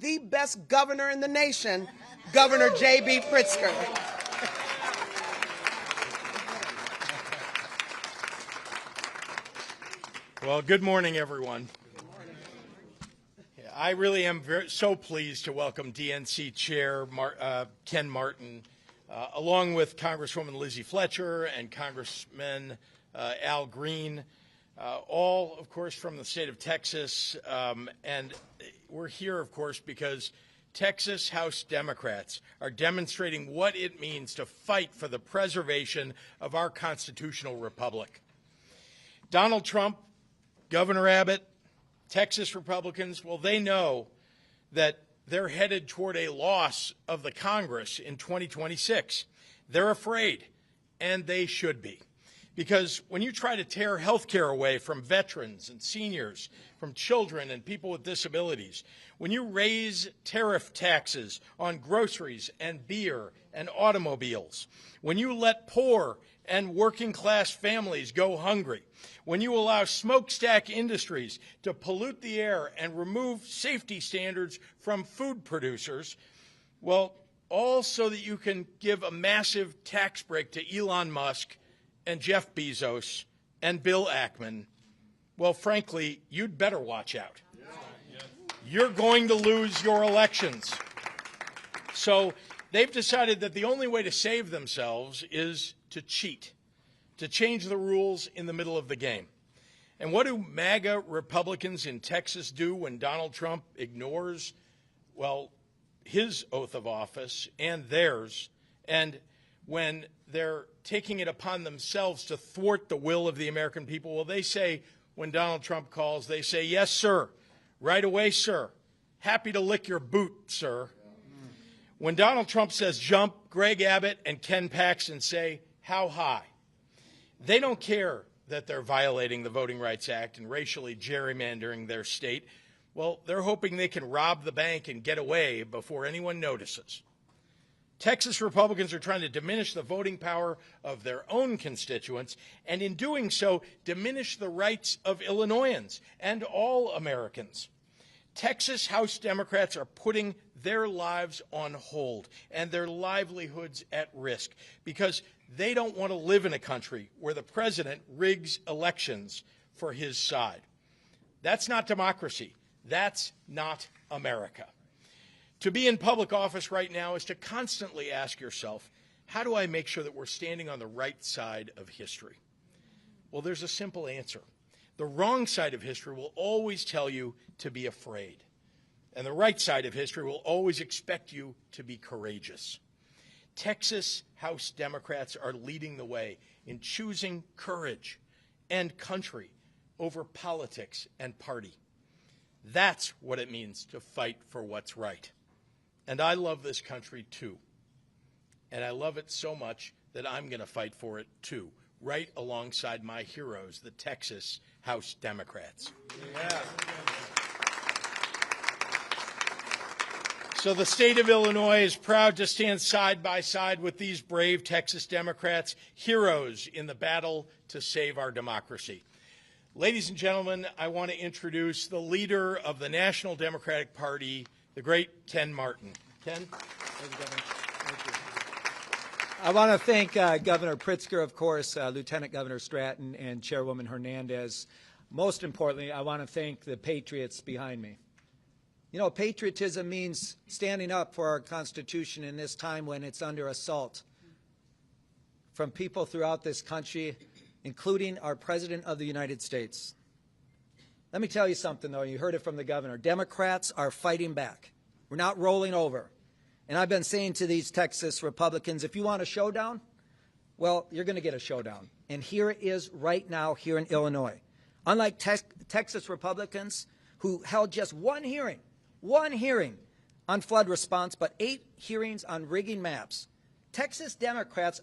the best governor in the nation, Governor J.B. Pritzker. Well, good morning, everyone. I really am so pleased to welcome DNC Chair Ken Martin, along with Congresswoman Lizzie Fletcher and Congressman Al Green, all, of course, from the state of Texas. And we're here, of course, because Texas House Democrats are demonstrating what it means to fight for the preservation of our constitutional republic. Donald Trump, Governor Abbott, Texas Republicans, well, they know that they're headed toward a loss of the Congress in 2026. They're afraid, and they should be. Because when you try to tear health care away from veterans and seniors, from children and people with disabilities, when you raise tariff taxes on groceries and beer and automobiles, when you let poor and working class families go hungry, when you allow smokestack industries to pollute the air and remove safety standards from food producers, well, all so that you can give a massive tax break to Elon Musk and Jeff Bezos and Bill Ackman, well, frankly, you'd better watch out. You're going to lose your elections. So they've decided that the only way to save themselves is to cheat, to change the rules in the middle of the game. And what do MAGA Republicans in Texas do when Donald Trump ignores, well, his oath of office and theirs, and when they're taking it upon themselves to thwart the will of the American people? Well, they say, when Donald Trump calls, they say, "Yes, sir. Right away, sir. Happy to lick your boot, sir." When Donald Trump says jump, Greg Abbott and Ken Paxton say, "How high?" They don't care that they're violating the Voting Rights Act and racially gerrymandering their state. Well, they're hoping they can rob the bank and get away before anyone notices. Texas Republicans are trying to diminish the voting power of their own constituents, and in doing so, diminish the rights of Illinoisans and all Americans. Texas House Democrats are putting their lives on hold and their livelihoods at risk because they don't want to live in a country where the president rigs elections for his side. That's not democracy. That's not America. To be in public office right now is to constantly ask yourself, how do I make sure that we're standing on the right side of history? Well, there's a simple answer. The wrong side of history will always tell you to be afraid. And the right side of history will always expect you to be courageous. Texas House Democrats are leading the way in choosing courage and country over politics and party. That's what it means to fight for what's right. And I love this country too. And I love it so much that I'm going to fight for it too, right alongside my heroes, the Texas House Democrats. Yeah. So the state of Illinois is proud to stand side by side with these brave Texas Democrats, heroes in the battle to save our democracy. Ladies and gentlemen, I want to introduce the leader of the National Democratic Party, the great Ken Martin. Ken? Thank you, Governor. Thank you. I want to thank Governor Pritzker, of course, Lieutenant Governor Stratton, and Chairwoman Hernandez. Most importantly, I want to thank the patriots behind me. You know, patriotism means standing up for our Constitution in this time when it's under assault from people throughout this country, including our President of the United States. Let me tell you something, though. You heard it from the governor. Democrats are fighting back. We're not rolling over. And I've been saying to these Texas Republicans, if you want a showdown, well, you're going to get a showdown. And here it is right now here in Illinois. Unlike Texas Republicans who held just one hearing on flood response, but 8 hearings on rigging maps, Texas Democrats